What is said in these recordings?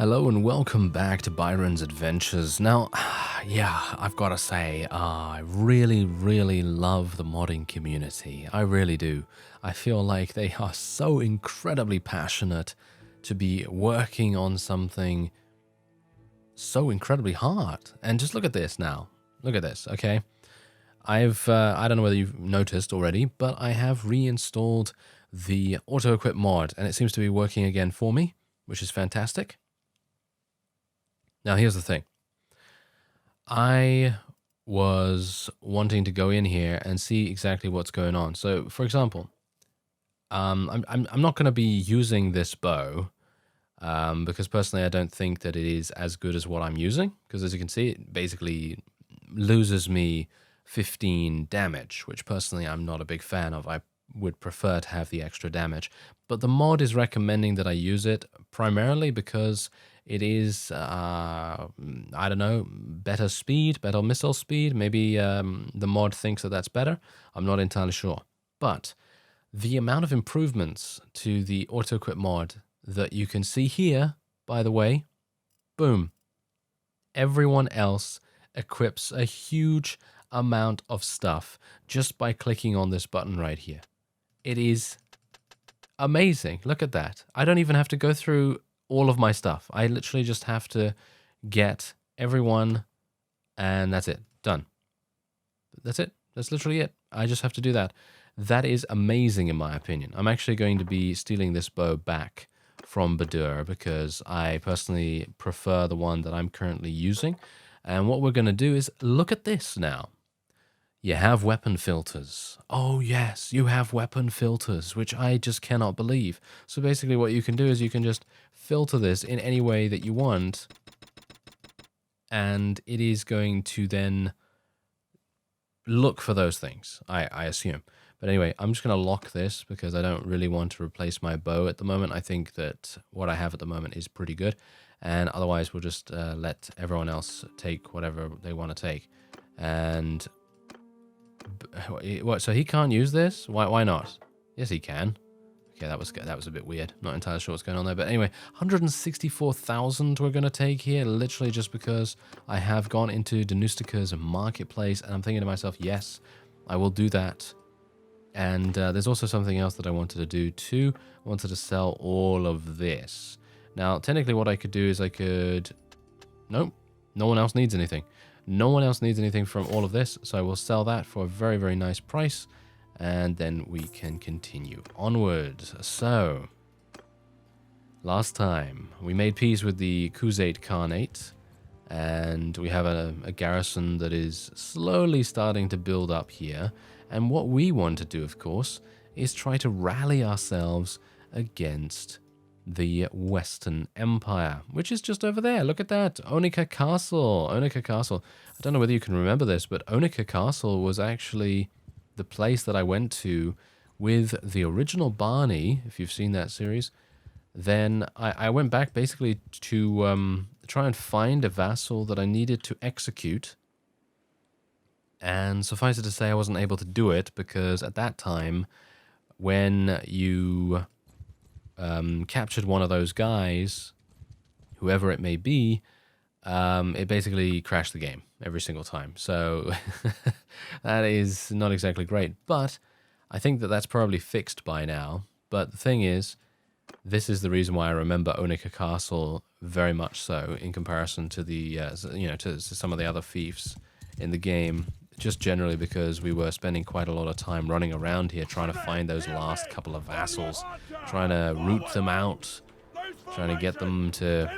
Hello and welcome back to Byron's Adventures. Now, yeah, I've got to say, I really love the modding community. I really do. I feel like they are so incredibly passionate to be working on something so incredibly hard. And just look at this now. Look at this, okay? I don't know whether you've noticed already, but I have reinstalled the auto-equip mod, and it seems to be working again for me, which is fantastic. Now, here's the thing. I was wanting to go in here and see exactly what's going on. So, for example, I'm not going to be using this bow because personally I don't think that it is as good as what I'm using. Because as you can see, it basically loses me 15 damage, which personally I'm not a big fan of. I would prefer to have the extra damage. But the mod is recommending that I use it primarily because it is, I don't know, better speed, better missile speed. Maybe the mod thinks that that's better. I'm not entirely sure. But the amount of improvements to the auto-equip mod that you can see here, by the way, boom. Everyone else equips a huge amount of stuff just by clicking on this button right here. It is amazing. Look at that. I don't even have to go through all of my stuff. I literally just have to get everyone, and that's it. Done. That's it. That's literally it. I just have to do that. That is amazing in my opinion. I'm actually going to be stealing this bow back from Peder because I personally prefer the one that I'm currently using. And what we're going to do is look at this now. You have weapon filters. Oh yes, you have weapon filters, which I just cannot believe. So basically what you can do is you can just filter this in any way that you want, and it is going to then look for those things, I assume. But anyway, I'm just going to lock this because I don't really want to replace my bow at the moment. I think that what I have at the moment is pretty good, and otherwise we'll just let everyone else take whatever they want to take. And what? So he can't use this? Why not? Yes, he can. Okay, that was a bit weird. Not entirely sure what's going on there, but anyway, 164,000 we're gonna take here, literally just because I have gone into Danustika's marketplace, and I'm thinking to myself, yes, I will do that. And there's also something else that I wanted to do too. I wanted to sell all of this. Now, technically, what I could do is I could. Nope, no one else needs anything. No one else needs anything from all of this, so I will sell that for a very nice price, and then we can continue onward. So, last time we made peace with the Khuzait Khanate, and we have a garrison that is slowly starting to build up here, and what we want to do, of course, is try to rally ourselves against the Western Empire, which is just over there. Look at that. Nika Castle. Nika Castle. I don't know whether you can remember this, but Nika Castle was actually the place that I went to with the original Barney, if you've seen that series. Then I went back basically to try and find a vassal that I needed to execute. And suffice it to say, I wasn't able to do it because at that time, when you captured one of those guys, whoever it may be, it basically crashed the game every single time. So that is not exactly great, but I think that that's probably fixed by now. But the thing is, this is the reason why I remember Nika Castle very much so in comparison to the, to some of the other fiefs in the game. Just generally because we were spending quite a lot of time running around here trying to find those last couple of vassals, trying to root them out, trying to get them to,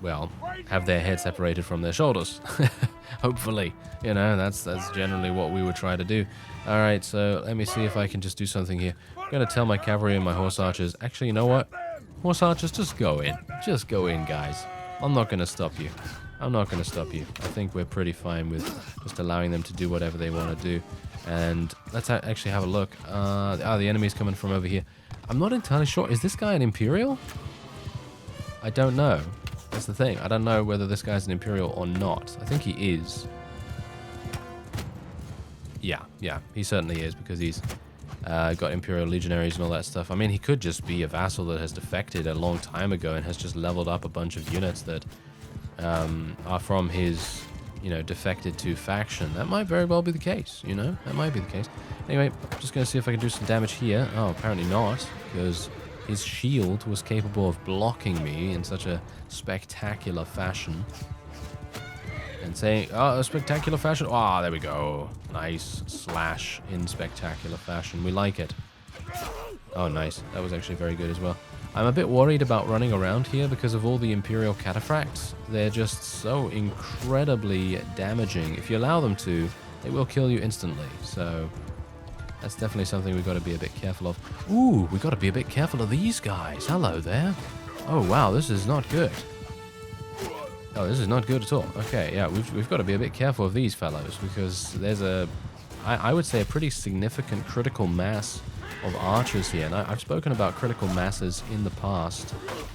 well, have their head separated from their shoulders. Hopefully, that's generally what we would try to do. All right, so let me see if I can just do something here. I'm going to tell my cavalry and my horse archers, actually, you know what? Horse archers, just go in. Just go in, guys. I'm not going to stop you. I'm not going to stop you. I think we're pretty fine with just allowing them to do whatever they want to do. And let's actually have a look. The enemy's coming from over here. I'm not entirely sure. Is this guy an Imperial? I don't know. That's the thing. I don't know whether this guy's an Imperial or not. I think he is. Yeah, he certainly is because he's got Imperial Legionaries and all that stuff. I mean, he could just be a vassal that has defected a long time ago and has just leveled up a bunch of units that are from his, defected to faction. That might very well be the case, That might be the case. Anyway, I'm just going to see if I can do some damage here. Oh, apparently not, because his shield was capable of blocking me in such a spectacular fashion. And saying, oh, a spectacular fashion. Ah, there we go. Nice slash in spectacular fashion. We like it. Oh, nice. That was actually very good as well. I'm a bit worried about running around here because of all the Imperial Cataphracts. They're just so incredibly damaging. If you allow them to, they will kill you instantly. So that's definitely something we've got to be a bit careful of. Ooh, we've got to be a bit careful of these guys. Hello there. Oh, wow, this is not good. Oh, this is not good at all. Okay, yeah, we've got to be a bit careful of these fellows because there's I would say a pretty significant critical mass of archers here. And I've spoken about critical masses in the past,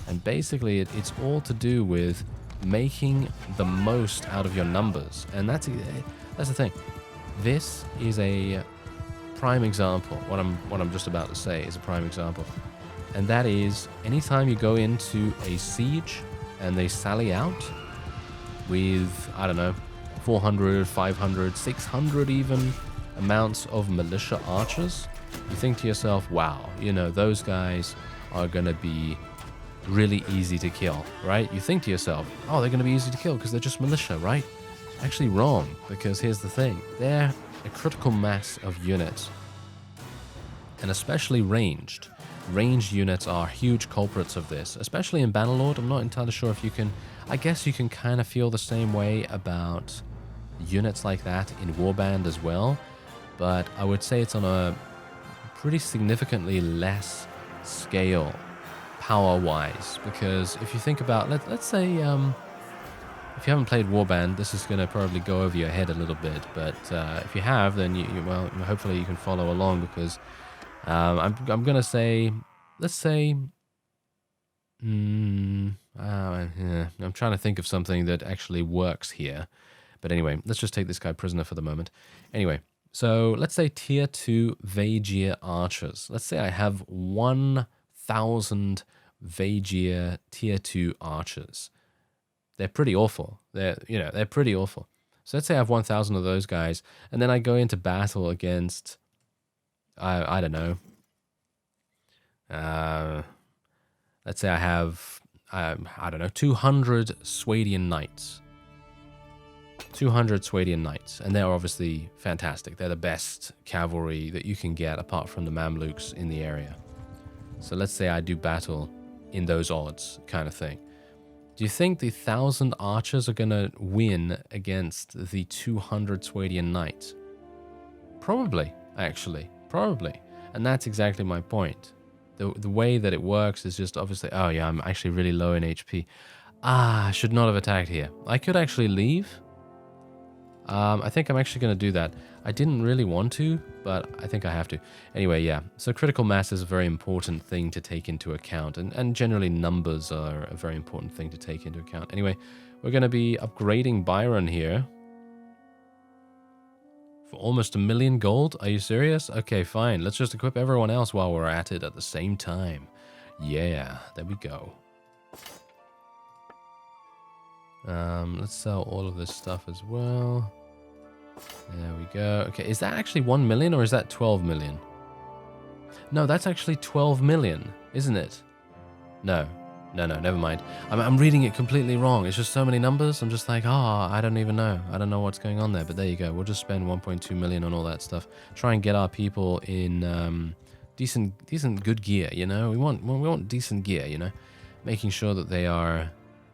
and basically it's all to do with making the most out of your numbers. And that's the thing. This is a prime example. What I'm just about to say is a prime example. And that is anytime you go into a siege and they sally out with, I don't know, 400, 500, 600 even amounts of militia archers, you think to yourself, wow, those guys are going to be really easy to kill, right? You think to yourself, oh, they're going to be easy to kill because they're just militia, right? Actually wrong, because here's the thing. They're a critical mass of units, and especially ranged. Ranged units are huge culprits of this, especially in Bannerlord. I'm not entirely sure if you can... I guess you can kind of feel the same way about units like that in Warband as well, but I would say it's on a pretty significantly less scale power-wise, because if you think about... Let's say... if you haven't played Warband, this is going to probably go over your head a little bit, but if you have, then well, hopefully you can follow along, because I'm going to say, let's say, I'm trying to think of something that actually works here. But anyway, let's just take this guy prisoner for the moment. Anyway, so let's say tier 2 Vaegier archers. Let's say I have 1,000 Vaegier tier 2 archers. They're pretty awful. They're pretty awful. So let's say I have 1,000 of those guys, and then I go into battle against, I don't know. Let's say I have, I don't know, 200 Swadian knights. 200 Swadian knights, and they're obviously fantastic. They're the best cavalry that you can get apart from the Mamluks in the area. So let's say I do battle in those odds kind of thing. Do you think the 1,000 archers are going to win against the 200 Swadian knights? Probably, actually. Probably. And that's exactly my point. The way that it works is just obviously... Oh, yeah, I'm actually really low in HP. I should not have attacked here. I could actually leave. I think I'm actually going to do that. I didn't really want to, but I think I have to. Anyway, yeah. So critical mass is a very important thing to take into account. And generally numbers are a very important thing to take into account. Anyway, we're going to be upgrading Byron here. For almost 1 million gold? Are you serious? Okay, fine. Let's just equip everyone else while we're at it at the same time. Yeah, there we go. Let's sell all of this stuff as well. There we go. Okay, is that actually 1 million or is that 12 million? No, that's actually 12 million, isn't it? No, never mind. I'm reading it completely wrong. It's just so many numbers. I'm just like, I don't even know. I don't know what's going on there, but there you go. We'll just spend 1.2 million on all that stuff. Try and get our people in decent good gear, We want decent gear, Making sure that they are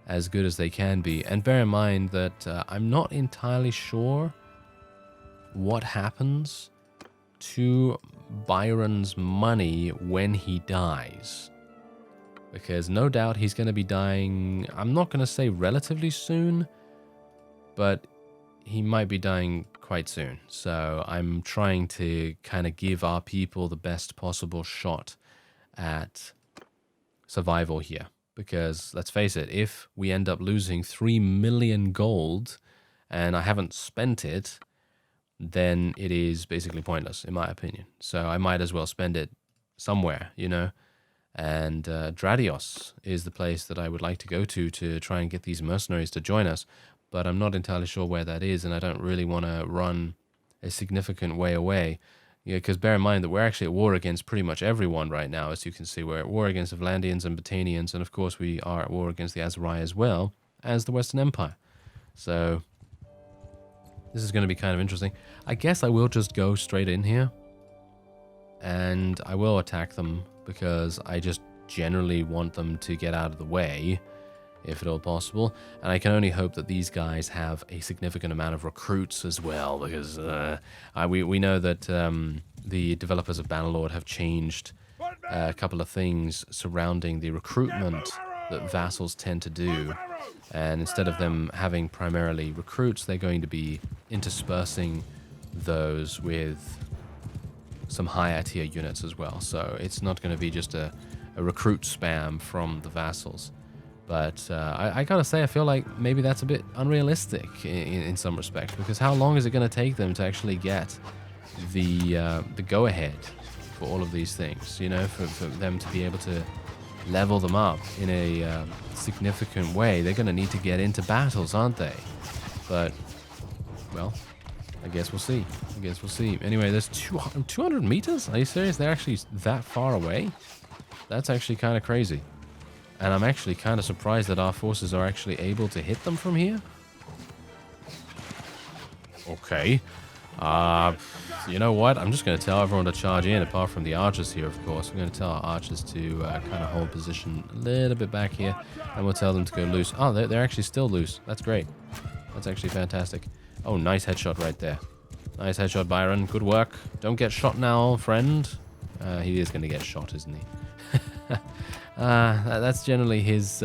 as good as they can be. And bear in mind that I'm not entirely sure what happens to Byron's money when he dies. Because no doubt he's going to be dying, I'm not going to say relatively soon, but he might be dying quite soon. So I'm trying to kind of give our people the best possible shot at survival here. Because, let's face it, if we end up losing 3 million gold and I haven't spent it, then it is basically pointless, in my opinion. So I might as well spend it somewhere, you know. And Dradios is the place that I would like to go to try and get these mercenaries to join us. But I'm not entirely sure where that is, and I don't really want to run a significant way away. Yeah, because bear in mind that we're actually at war against pretty much everyone right now. As you can see, we're at war against the Vlandians and Battanians, and of course we are at war against the Aserai as well as the Western Empire. So this is going to be kind of interesting. I guess I will just go straight in here, and I will attack them because I just generally want them to get out of the way, if at all possible. And I can only hope that these guys have a significant amount of recruits as well, because we know that the developers of Bannerlord have changed a couple of things surrounding the recruitment that vassals tend to do. And instead of them having primarily recruits, they're going to be interspersing those with some higher tier units as well. So it's not going to be just a recruit spam from the vassals. But I gotta say, I feel like maybe that's a bit unrealistic in some respects, because how long is it going to take them to actually get the go-ahead for all of these things, you know, for them to be able to level them up in a significant way? They're going to need to get into battles, aren't they? But, well, I guess we'll see. Anyway, there's 200 meters? Are you serious? They're actually that far away? That's actually kind of crazy. And I'm actually kind of surprised that our forces are actually able to hit them from here. Okay. You know what? I'm just going to tell everyone to charge in, apart from the archers here, of course. I'm going to tell our archers to kind of hold position a little bit back here. And we'll tell them to go loose. Oh, they're actually still loose. That's great. That's actually fantastic. Oh, nice headshot right there. Nice headshot, Byron. Good work. Don't get shot now, friend. He is going to get shot, isn't he? That's generally his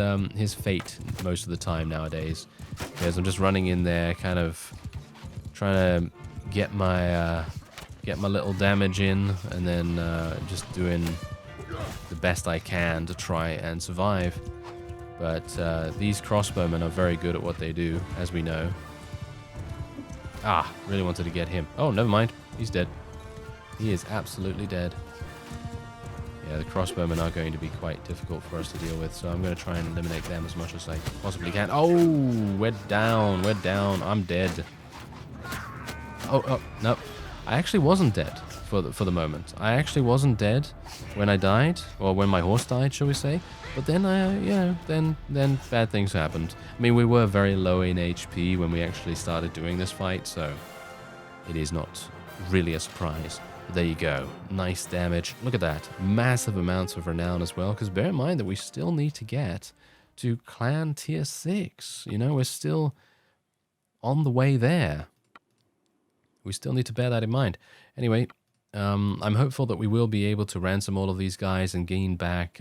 fate most of the time nowadays. Because I'm just running in there, kind of trying to get my little damage in, and then just doing the best I can to try and survive. But these crossbowmen are very good at what they do, as we know. Ah, really wanted to get him. Oh, never mind. He's dead. He is absolutely dead. Yeah, the crossbowmen are going to be quite difficult for us to deal with, so I'm going to try and eliminate them as much as I possibly can. Oh, we're down. I'm dead. Oh, no. I actually wasn't dead for the moment. I actually wasn't dead when I died, or when my horse died, shall we say. But then, then bad things happened. I mean, we were very low in HP when we actually started doing this fight, so it is not really a surprise. There you go. Nice damage. Look at that. Massive amounts of renown as well, because bear in mind that we still need to get to clan tier 6. You know, we're still on the way there. We still need to bear that in mind. Anyway, I'm hopeful that we will be able to ransom all of these guys and gain back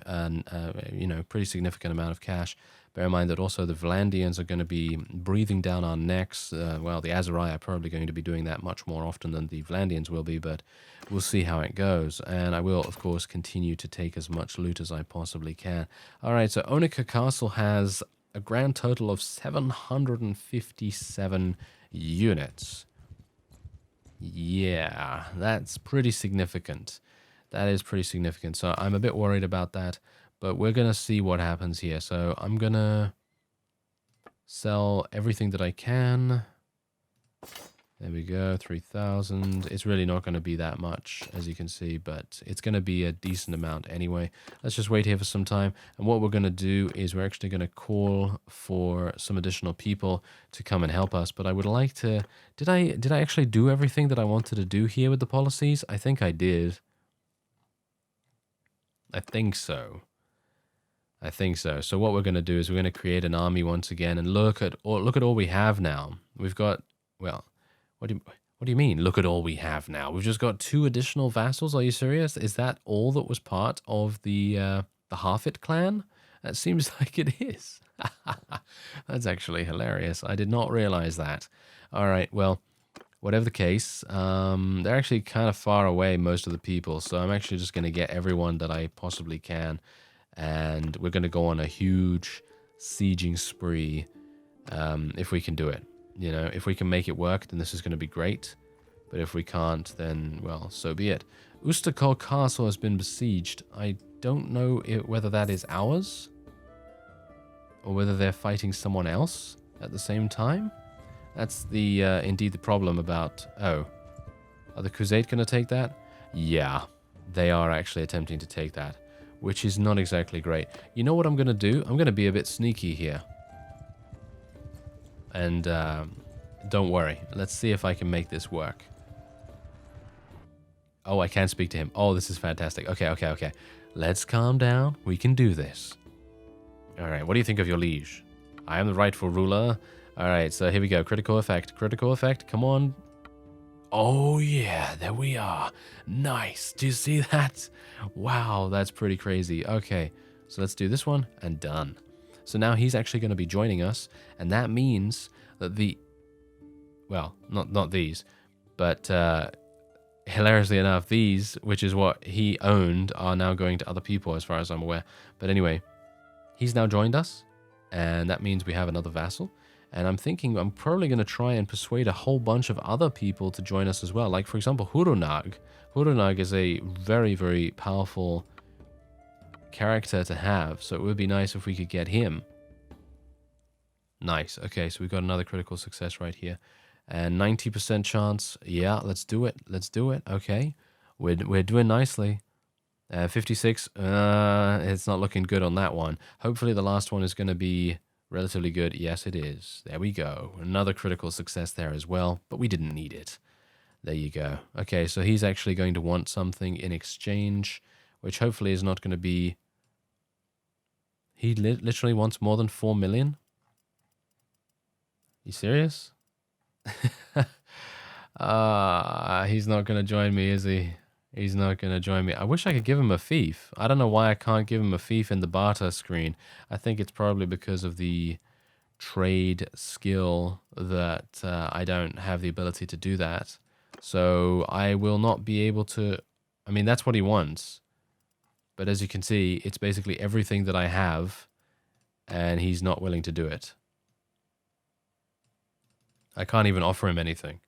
pretty significant amount of cash. Bear in mind that also the Vlandians are going to be breathing down our necks. Well, the Aserai are probably going to be doing that much more often than the Vlandians will be, but we'll see how it goes. And I will, of course, continue to take as much loot as I possibly can. All right, so Nika Castle has a grand total of 757 units. Yeah, that's pretty significant. That is pretty significant. So I'm a bit worried about that, but we're going to see what happens here. So I'm going to sell everything that I can. There we go, 3,000. It's really not going to be that much, as you can see, but it's going to be a decent amount anyway. Let's just wait here for some time. And what we're going to do is we're actually going to call for some additional people to come and help us. But I would like to... Did I actually do everything that I wanted to do here with the policies? I think I did. I think so. So what we're going to do is we're going to create an army once again and look at all we have now. We've got, well... What do you mean, look at all we have now? We've just got 2 additional vassals? Are you serious? Is that all that was part of the Harfit clan? That seems like it is. That's actually hilarious. I did not realize that. All right, well, whatever the case, they're actually kind of far away, most of the people, so I'm actually just going to get everyone that I possibly can, and we're going to go on a huge sieging spree if we can do it. You know, if we can make it work, then this is going to be great. But if we can't, then, well, so be it. Ustakol Castle has been besieged. I don't know whether that is ours or whether they're fighting someone else at the same time. That's the indeed the problem about... Oh, are the Crusade going to take that? Yeah, they are actually attempting to take that, which is not exactly great. You know what I'm going to do? I'm going to be a bit sneaky here. And don't worry. Let's see if I can make this work. Oh, I can't speak to him. Oh, this is fantastic. Okay. Let's calm down. We can do this. All right, what do you think of your liege? I am the rightful ruler. All right, so here we go. Critical effect. Critical effect. Come on. Oh, yeah, there we are. Nice. Do you see that? Wow, that's pretty crazy. Okay, so let's do this one and done. So now he's actually going to be joining us, and that means that the... Well, not these, but hilariously enough, these, which is what he owned, are now going to other people as far as I'm aware. But anyway, he's now joined us, and that means we have another vassal. And I'm thinking I'm probably going to try and persuade a whole bunch of other people to join us as well. Like, for example, Hurunag. Hurunag is a very, very powerful character to have, so it would be nice if we could get him. Nice. Okay, so we've got another critical success right here. And 90% chance. Yeah, let's do it. Let's do it. Okay. We're doing nicely. 56. It's not looking good on that one. Hopefully the last one is going to be relatively good. Yes, it is. There we go. Another critical success there as well, but we didn't need it. There you go. Okay, so he's actually going to want something in exchange, which hopefully is not going to be... He literally wants more than 4 million? You serious? He's not going to join me, is he? He's not going to join me. I wish I could give him a fief. I don't know why I can't give him a fief in the barter screen. I think it's probably because of the trade skill that I don't have the ability to do that. So I will not be able to... I mean, that's what he wants. But as you can see, it's basically everything that I have, and he's not willing to do it. I can't even offer him anything.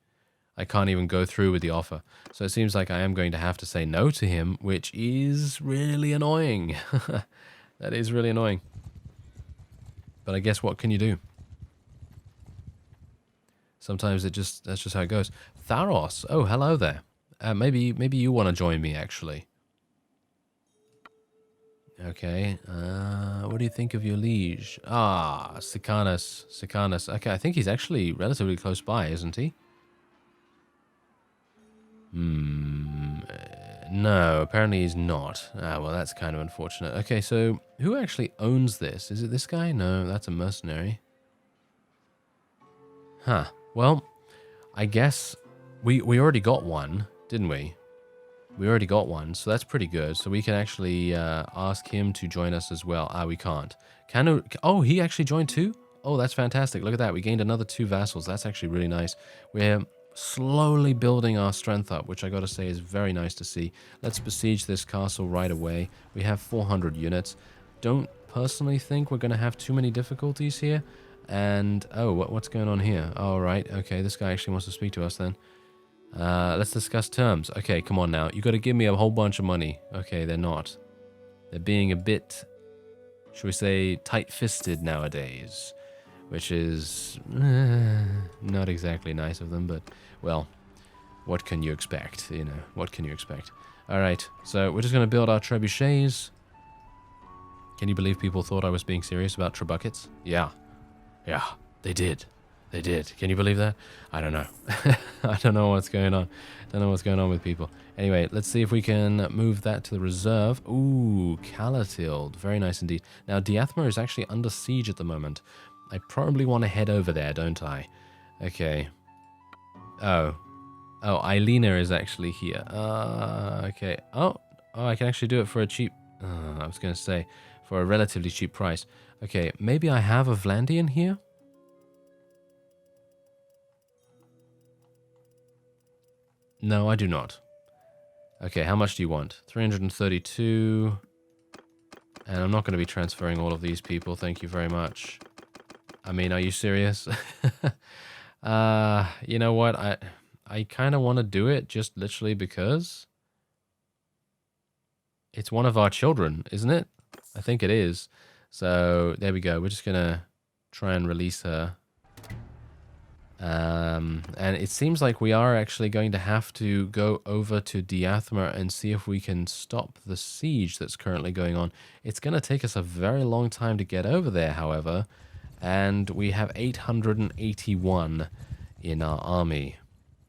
I can't even go through with the offer. So it seems like I am going to have to say no to him, which is really annoying. That is really annoying. But I guess what can you do? Sometimes that's just how it goes. Tharos. Oh, hello there. Maybe you want to join me, actually. Okay. What do you think of your liege? Ah, Sicanus. Okay, I think he's actually relatively close by, isn't he? No, apparently he's not. Ah, well, that's kind of unfortunate. Okay, so who actually owns this? Is it this guy? No, that's a mercenary. Huh. Well, I guess we already got one, didn't we? We already got one, so that's pretty good. So we can actually ask him to join us as well. Ah, we can't. Oh, he actually joined too? Oh, that's fantastic. Look at that. We gained another 2 vassals. That's actually really nice. We're slowly building our strength up, which I got to say is very nice to see. Let's besiege this castle right away. We have 400 units. Don't personally think we're going to have too many difficulties here. And, oh, what's going on here? Oh, right. Okay, this guy actually wants to speak to us then. Let's discuss terms. Okay, come on now. You got to give me a whole bunch of money. Okay, they're not. They're being a bit, should we say, tight-fisted nowadays, which is not exactly nice of them, but, well, what can you expect, you know? What can you expect? All right, so we're just going to build our trebuchets. Can you believe people thought I was being serious about trebuchets? Yeah, they did. They did. Can you believe that? I don't know. I don't know what's going on. Don't know what's going on with people. Anyway, let's see if we can move that to the reserve. Ooh, Calatilde. Very nice indeed. Now, Diathma is actually under siege at the moment. I probably want to head over there, don't I? Okay. Oh, Eilina is actually here. Okay. Oh, I can actually do it for a cheap... I was going to say, for a relatively cheap price. Okay, maybe I have a Vlandian here? No, I do not. Okay, how much do you want? 332. And I'm not going to be transferring all of these people. Thank you very much. I mean, are you serious? You know what? I kind of want to do it just literally because it's one of our children, isn't it? I think it is. So there we go. We're just going to try and release her. And it seems like we are actually going to have to go over to Diathma and see if we can stop the siege that's currently going on. It's going to take us a very long time to get over there, however. And we have 881 in our army.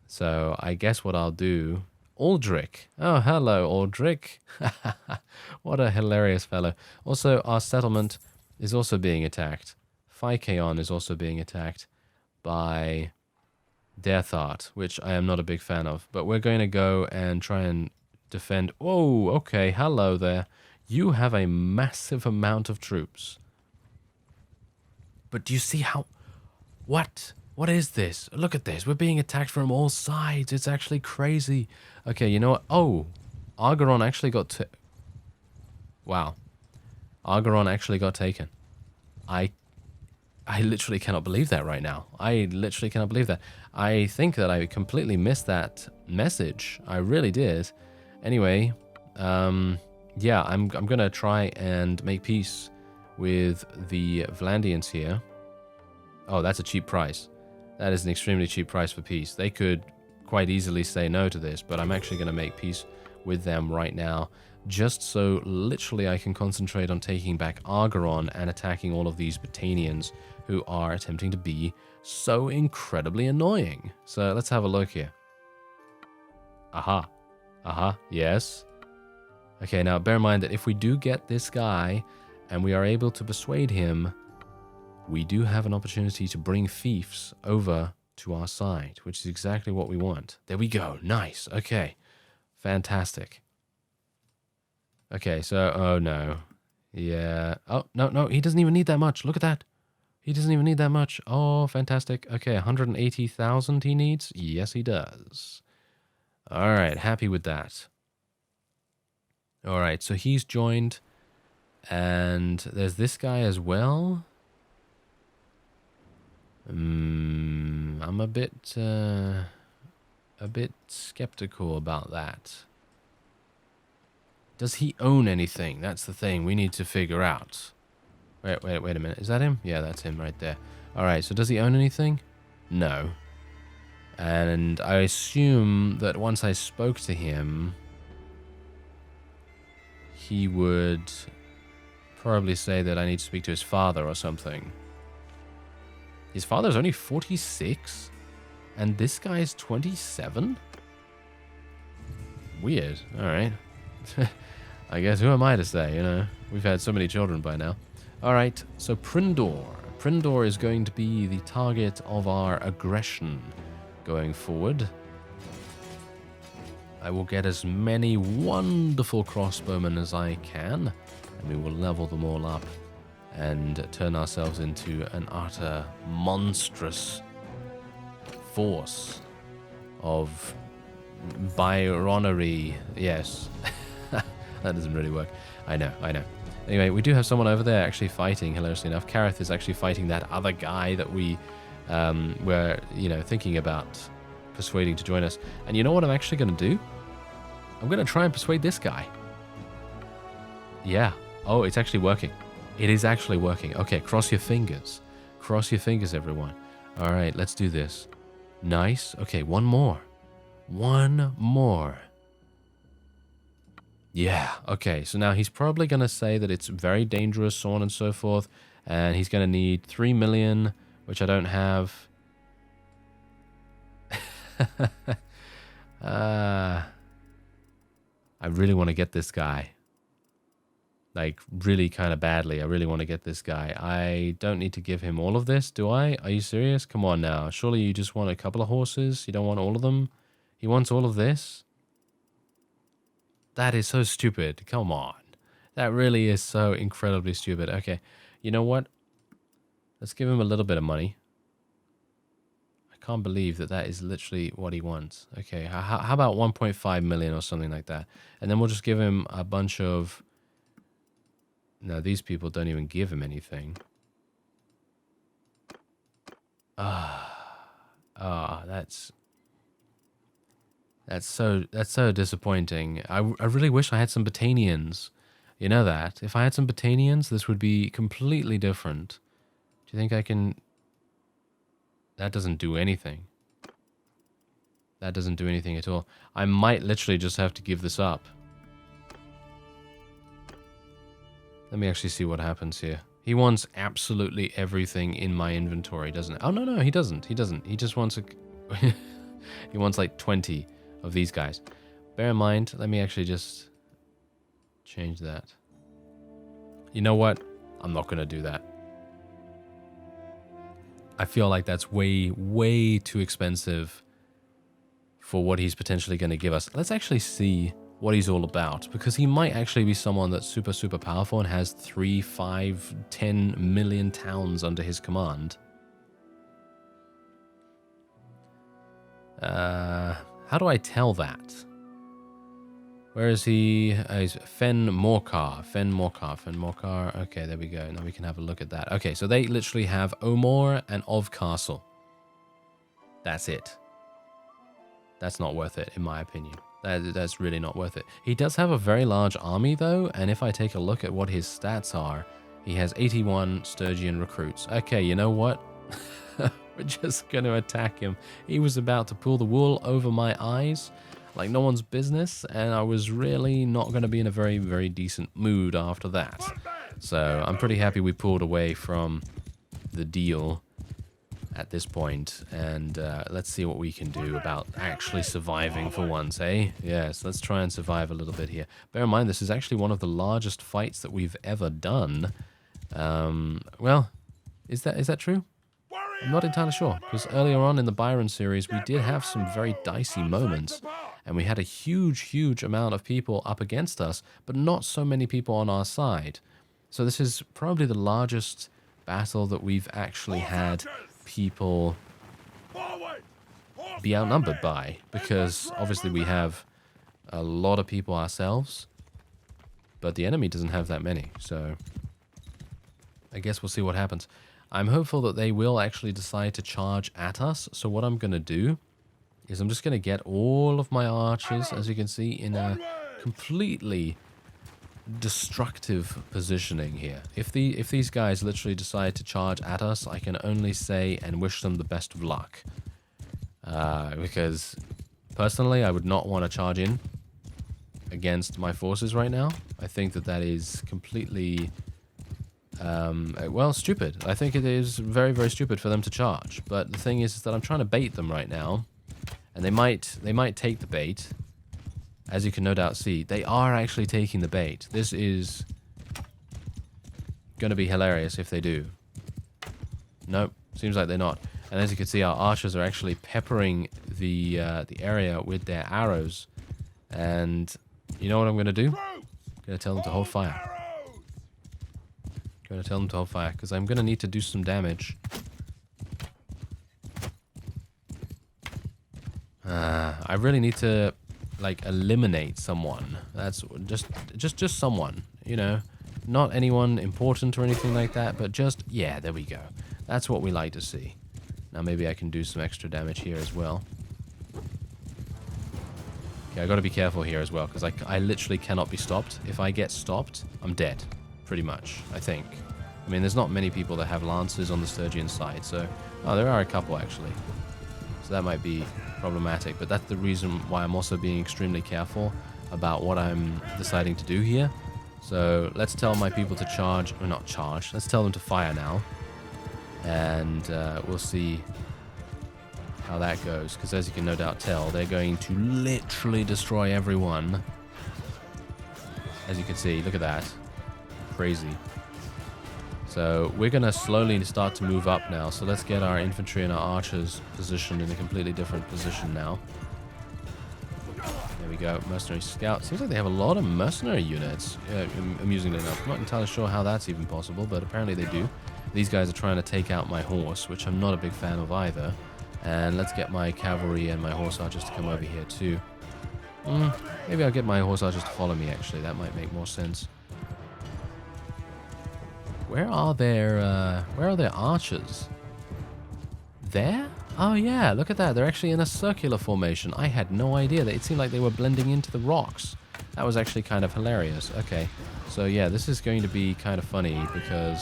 So I guess what I'll do... Aldrich. Oh, hello, Aldrich. What a hilarious fellow. Also, our settlement is also being attacked. Phykeon is also being attacked by Deathart, which I am not a big fan of. But we're going to go and try and defend... Oh, okay, hello there. You have a massive amount of troops. But do you see how... What? What is this? Look at this. We're being attacked from all sides. It's actually crazy. Okay, you know what? Oh, Argeron actually got... Wow. Argeron actually got taken. I literally cannot believe that right now. I literally cannot believe that. I think that I completely missed that message. I really did. Anyway, yeah, I'm going to try and make peace with the Vlandians here. Oh, that's a cheap price. That is an extremely cheap price for peace. They could quite easily say no to this, but I'm actually going to make peace with them right now, just so literally I can concentrate on taking back Argeron and attacking all of these Battanians who are attempting to be so incredibly annoying. So let's have a look here. Aha. Aha. Yes. Okay, now bear in mind that if we do get this guy and we are able to persuade him, we do have an opportunity to bring fiefs over to our side, which is exactly what we want. There we go. Nice. Okay. Fantastic. Okay, so... Oh, no. Yeah. Oh, no. He doesn't even need that much. Look at that. He doesn't even need that much. Oh, fantastic. Okay, 180,000 he needs? Yes, he does. All right, happy with that. All right, so he's joined. And there's this guy as well. I'm a bit skeptical about that. Does he own anything? That's the thing we need to figure out. Wait a minute. Is that him? Yeah, that's him right there. All right, so does he own anything? No. And I assume that once I spoke to him, he would probably say that I need to speak to his father or something. His father's only 46? And this guy's 27? Weird. Alright. I guess who am I to say, you know? We've had so many children by now. Alright, so Prindor. Prindor is going to be the target of our aggression going forward. I will get as many wonderful crossbowmen as I can, and we will level them all up and turn ourselves into an utter monstrous force of byronery. Yes. That doesn't really work. I know. Anyway, we do have someone over there actually fighting, hilariously enough. Kareth is actually fighting that other guy that we were, thinking about persuading to join us. And you know what I'm actually going to do? I'm going to try and persuade this guy. Yeah. Oh, it's actually working. It is actually working. Okay, cross your fingers. Cross your fingers, everyone. All right, let's do this. Nice. Okay, one more. One more. Yeah, okay. So now he's probably going to say that it's very dangerous, so on and so forth. And he's going to need 3 million, which I don't have. I really want to get this guy. Like, really kind of badly. I really want to get this guy. I don't need to give him all of this, do I? Are you serious? Come on now. Surely you just want a couple of horses? You don't want all of them? He wants all of this? That is so stupid. Come on. That really is so incredibly stupid. Okay, you know what? Let's give him a little bit of money. I can't believe that that is literally what he wants. Okay, how about 1.5 million or something like that? And then we'll just give him a bunch of... No, these people don't even give him anything. That's... That's so disappointing. I really wish I had some Battanians. You know that. If I had some Battanians, this would be completely different. Do you think I can... That doesn't do anything. That doesn't do anything at all. I might literally just have to give this up. Let me actually see what happens here. He wants absolutely everything in my inventory, doesn't it? Oh, no, he doesn't. He doesn't. He just wants a... he wants like 20 of these guys. Bear in mind, let me actually just change that. You know what? I'm not going to do that. I feel like that's way, way too expensive for what he's potentially going to give us. Let's actually see what he's all about, because he might actually be someone that's super, super powerful and has 3, 5, 10 million towns under his command. How do I tell that? Where is he? He's Fen Morcar. Okay, there we go. Now we can have a look at that. Okay, so they literally have Omor and Of Castle. That's it. That's not worth it, in my opinion. That's really not worth it. He does have a very large army, though, and if I take a look at what his stats are, he has 81 Sturgian recruits. Okay, you know what? We're just going to attack him. He was about to pull the wool over my eyes like no one's business, and I was really not going to be in a very, very decent mood after that. So I'm pretty happy we pulled away from the deal at this point, and let's see what we can do about actually surviving for once, eh? Yes, let's try and survive a little bit here. Bear in mind, this is actually one of the largest fights that we've ever done. Well, is that true? I'm not entirely sure, because earlier on in the Byron series, we did have some very dicey moments, and we had a huge, huge amount of people up against us, but not so many people on our side. So this is probably the largest battle that we've actually had people be outnumbered by, because obviously we have a lot of people ourselves, but the enemy doesn't have that many, so I guess we'll see what happens. I'm hopeful that they will actually decide to charge at us, so what I'm going to do is I'm just going to get all of my archers, as you can see, in a completely destructive positioning here. If these guys literally decide to charge at us, I can only say and wish them the best of luck. Because personally, I would not want to charge in against my forces right now. I think that is completely, well, stupid. I think it is very, very stupid for them to charge. But the thing is that I'm trying to bait them right now, and they might take the bait. As you can no doubt see, they are actually taking the bait. This is going to be hilarious if they do. Nope, seems like they're not. And as you can see, our archers are actually peppering the area with their arrows. And you know what I'm going to do? I'm going to tell them to hold fire. I'm going to tell them to hold fire, because I'm going to need to do some damage. I really need to, like, eliminate someone. That's just someone, you know, not anyone important or anything like that, but just, yeah, there we go. That's what we like to see. Now maybe I can do some extra damage here as well. Okay, I got to be careful here as well, because I literally cannot be stopped. If I get stopped, I'm dead, pretty much, I think. I mean, there's not many people that have lances on the Sturgian side, so, oh, there are a couple actually. So that might be problematic, but that's the reason why I'm also being extremely careful about what I'm deciding to do here. So let's tell my people to charge, or not charge, let's tell them to fire now, and we'll see how that goes, because as you can no doubt tell, they're going to literally destroy everyone. As you can see, look at that, crazy. So we're going to slowly start to move up now. So let's get our infantry and our archers positioned in a completely different position now. There we go. Mercenary scout. Seems like they have a lot of mercenary units, amusingly enough. I'm not entirely sure how that's even possible, but apparently they do. These guys are trying to take out my horse, which I'm not a big fan of either. And let's get my cavalry and my horse archers to come over here too. Maybe I'll get my horse archers to follow me, actually. That might make more sense. Where are their archers? There? Oh yeah, look at that. They're actually in a circular formation. I had no idea. It seemed like they were blending into the rocks. That was actually kind of hilarious. Okay, so yeah, this is going to be kind of funny because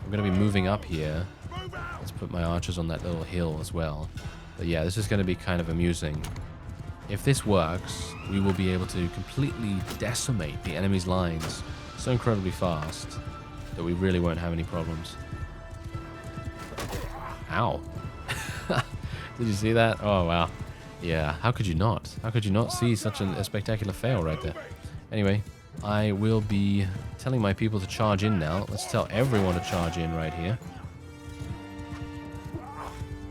we're going to be moving up here. Let's put my archers on that little hill as well. But yeah, this is going to be kind of amusing. If this works, we will be able to completely decimate the enemy's lines so incredibly fast that we really won't have any problems. Ow. Did you see that? Oh, wow. Yeah, how could you not? How could you not see such a spectacular fail right there? Anyway, I will be telling my people to charge in now. Let's tell everyone to charge in right here.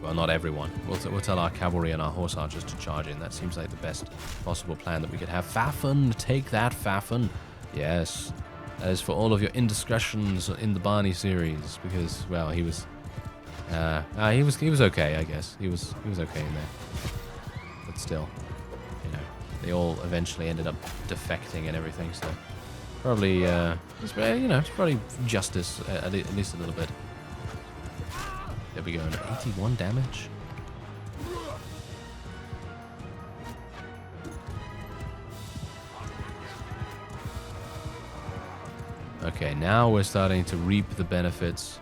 Well, not everyone. We'll tell our cavalry and our horse archers to charge in. That seems like the best possible plan that we could have. Faffen, take that, Faffen. Yes, that is for all of your indiscretions in the Barney series. Because, well, he was okay, I guess. He was okay in there. But still, you know, they all eventually ended up defecting and everything. So probably, it's probably justice at least a little bit. There we go, 81 damage. Okay, now we're starting to reap the benefits.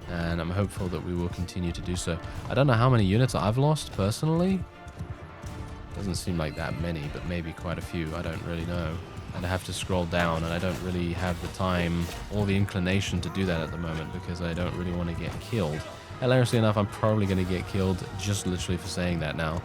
And I'm hopeful that we will continue to do so. I don't know how many units I've lost personally. Doesn't seem like that many, but maybe quite a few. I don't really know. And I have to scroll down, and I don't really have the time or the inclination to do that at the moment because I don't really want to get killed. Hilariously enough, I'm probably going to get killed just literally for saying that now.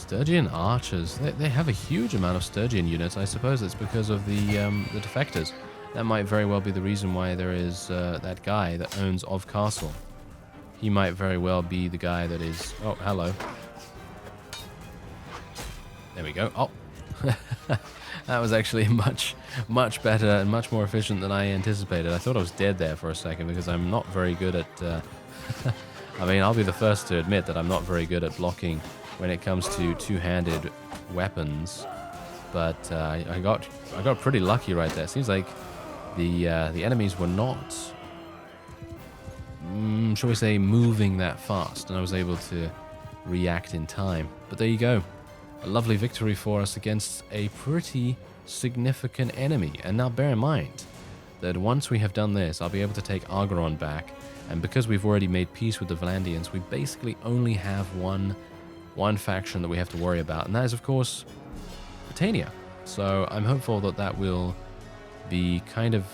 Sturgian archers. They have a huge amount of Sturgian units. I suppose it's because of the defectors. That might very well be the reason why there is that guy that owns Of Castle. He might very well be the guy that is... Oh, hello. There we go. Oh. That was actually much better and much more efficient than I anticipated. I thought I was dead there for a second because I'm not very good at... I mean, I'll be the first to admit that I'm not very good at blocking when it comes to two-handed weapons, but I got pretty lucky right there. It seems like the enemies were not, shall we say, moving that fast, and I was able to react in time. But there you go, a lovely victory for us against a pretty significant enemy. And now bear in mind that once we have done this, I'll be able to take Argeron back, and because we've already made peace with the Valandians, we basically only have one faction that we have to worry about, and that is, of course, BATTANIA. So I'm hopeful that that will be kind of...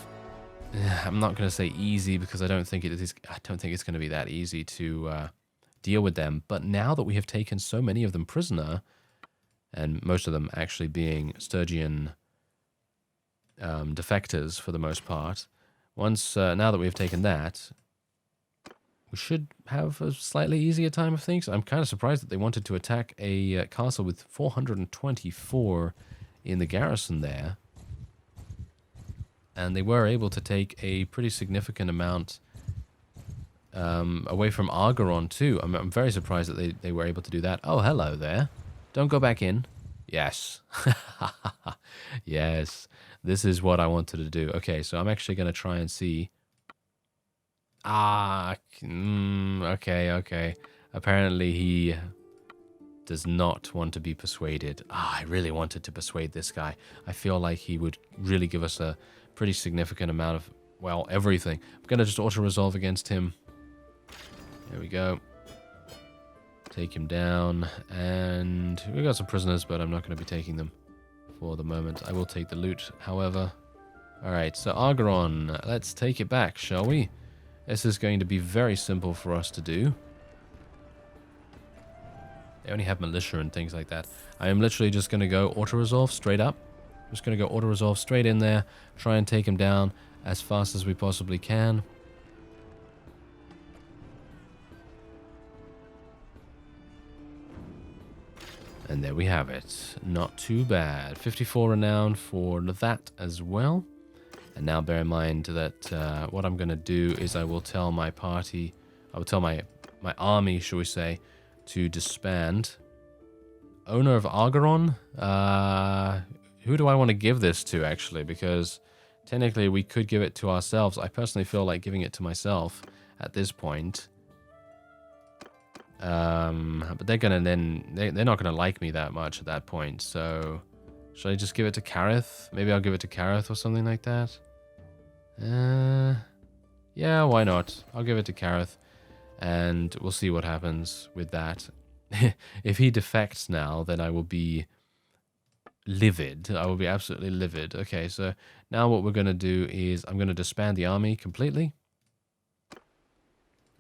I'm not going to say easy because I don't think it is. I don't think it's going to be that easy to deal with them. But now that we have taken so many of them prisoner, and most of them actually being Sturgian defectors for the most part, once now that we've taken that, we should have a slightly easier time of things. I'm kind of surprised that they wanted to attack a castle with 424 in the garrison there. And they were able to take a pretty significant amount away from Argeron too. I'm very surprised that they were able to do that. Oh, hello there. Don't go back in. Yes. Yes. This is what I wanted to do. Okay, so I'm actually going to try and see... okay. Apparently he does not want to be persuaded. I really wanted to persuade this guy. I feel like he would really give us a pretty significant amount of, well, everything. I'm going to just auto-resolve against him. There we go. Take him down. And we got some prisoners, but I'm not going to be taking them for the moment. I will take the loot, however. Alright, so Argeron, let's take it back, shall we? This is going to be very simple for us to do. They only have militia and things like that. I am literally just going to go auto-resolve straight up. Just going to go auto-resolve straight in there. Try and take him down as fast as we possibly can. And there we have it. Not too bad. 54 renown for that as well. And now bear in mind that what I'm going to do is I will tell my party, I will tell my army, shall we say, to disband. Owner of Argeron? Who do I want to give this to, actually? Because technically we could give it to ourselves. I personally feel like giving it to myself at this point. But they're gonna then they're not gonna like me that much at that point. So should I just give it to Kareth? Maybe I'll give it to Kareth or something like that. Yeah, why not? I'll give it to Kareth, and we'll see what happens with that. If he defects now, then I will be livid. I will be absolutely livid. Okay, so now what we're gonna do is I'm gonna disband the army completely.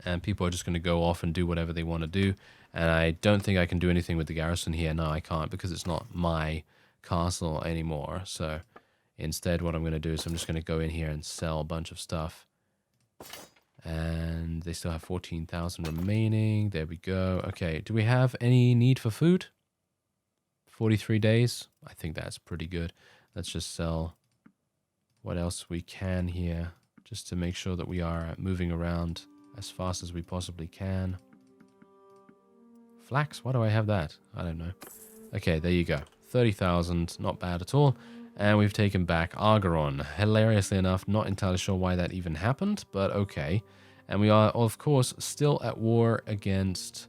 And people are just going to go off and do whatever they want to do. And I don't think I can do anything with the garrison here. No, I can't, because it's not my castle anymore. So instead, what I'm going to do is I'm just going to go in here and sell a bunch of stuff. And they still have 14,000 remaining. There we go. Okay, do we have any need for food? 43 days. I think that's pretty good. Let's just sell what else we can here, just to make sure that we are moving around as fast as we possibly can. Flax? Why do I have that? I don't know. Okay, there you go. 30,000. Not bad at all. And we've taken back Argeron. Hilariously enough, not entirely sure why that even happened, but okay. And we are, of course, still at war against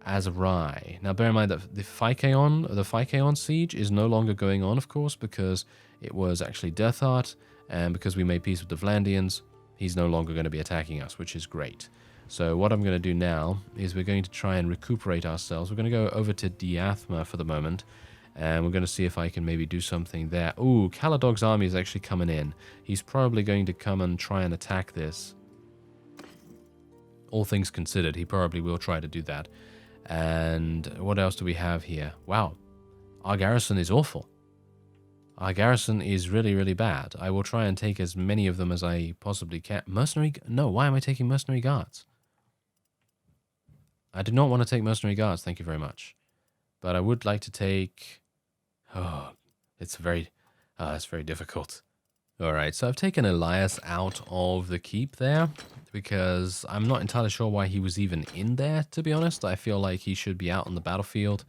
Azarai. Now, bear in mind that the Phykeon siege is no longer going on, of course, because it was actually Death Art, and because we made peace with the Vlandians, he's no longer going to be attacking us, which is great. So what I'm going to do now is we're going to try and recuperate ourselves. We're going to go over to Diathma for the moment, and we're going to see if I can maybe do something there. Ooh, Caladog's army is actually coming in. He's probably going to come and try and attack this. All things considered, he probably will try to do that. And what else do we have here? Wow, our garrison is awful. Our garrison is really, really bad. I will try and take as many of them as I possibly can. Mercenary? No, why am I taking mercenary guards? I do not want to take mercenary guards, thank you very much. But I would like to take... Oh, it's very difficult. Alright, so I've taken Elias out of the keep there, because I'm not entirely sure why he was even in there, to be honest. I feel like he should be out on the battlefield.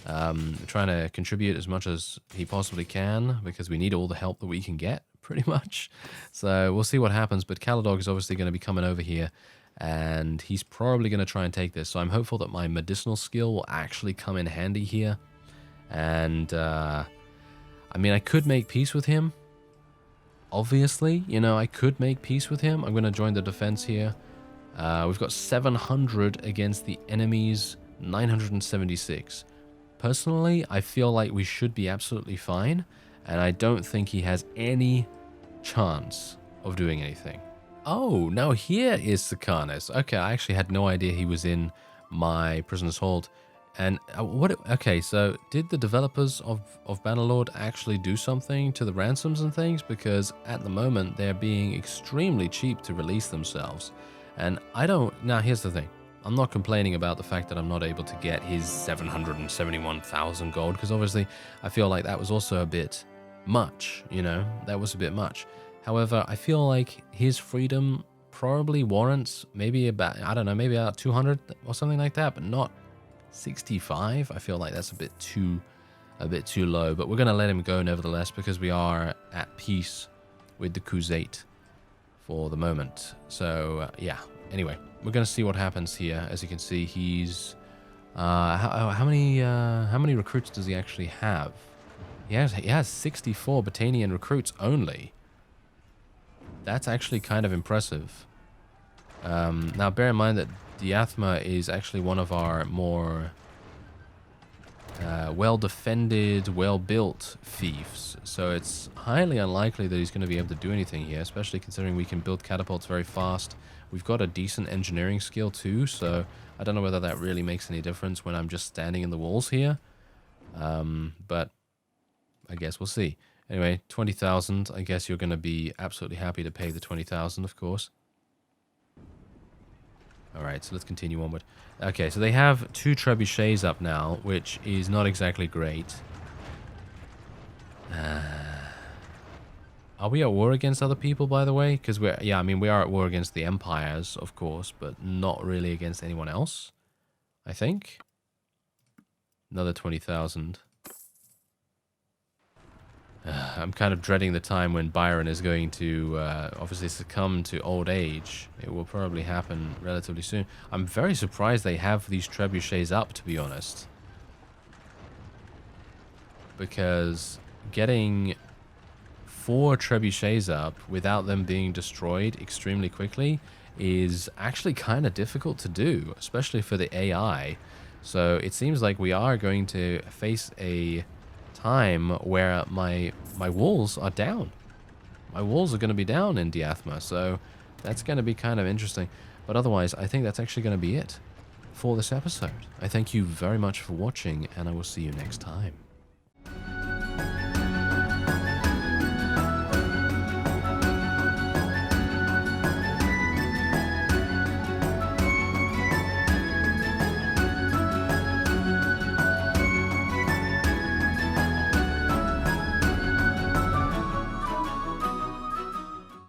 Trying to contribute as much as he possibly can, because we need all the help that we can get, pretty much. So we'll see what happens, but Caladog is obviously going to be coming over here, and he's probably going to try and take this. So I'm hopeful that my medicinal skill will actually come in handy here. And, I mean, I could make peace with him. Obviously, you know, I could make peace with him. I'm going to join the defense here. We've got 700 against the enemy's 976. Personally, I feel like we should be absolutely fine, and I don't think he has any chance of doing anything. Oh, now here is Sakanis. Okay, I actually had no idea he was in my prisoner's hold. And okay, so did the developers of Bannerlord actually do something to the ransoms and things? Because at the moment, they're being extremely cheap to release themselves. And now here's the thing. I'm not complaining about the fact that I'm not able to get his 771,000 gold, because obviously I feel like that was also a bit much, you know, that was a bit much. However, I feel like his freedom probably warrants maybe about, I don't know, maybe about 200 or something like that, but not 65. I feel like that's a bit too low, but we're going to let him go nevertheless, because we are at peace with the Crusade for the moment. So yeah, anyway, we're going to see what happens here. As you can see, he's how many recruits does he actually have? He has 64 Battanian recruits only. That's actually kind of impressive. Now bear in mind that Diathma is actually one of our more well-defended, well-built fiefs, so it's highly unlikely that he's going to be able to do anything here, especially considering we can build catapults very fast. We've got a decent engineering skill too, so I don't know whether that really makes any difference when I'm just standing in the walls here, but I guess we'll see. Anyway, 20,000, I guess you're going to be absolutely happy to pay the 20,000, of course. Alright, so let's continue onward. Okay, so they have 2 trebuchets up now, which is not exactly great. Are we at war against other people, by the way? Because we're, yeah, I mean, we are at war against the empires, of course, but not really against anyone else, I think. Another 20,000. I'm kind of dreading the time when Byron is going to obviously succumb to old age. It will probably happen relatively soon. I'm very surprised they have these trebuchets up, to be honest. Because getting 4 trebuchets up without them being destroyed extremely quickly is actually kind of difficult to do, especially for the AI. So it seems like we are going to face a time where my walls are down. My walls are going to be down in Diathma, so that's going to be kind of interesting. But otherwise, I think that's actually going to be it for this episode. I thank you very much for watching, and I will see you next time.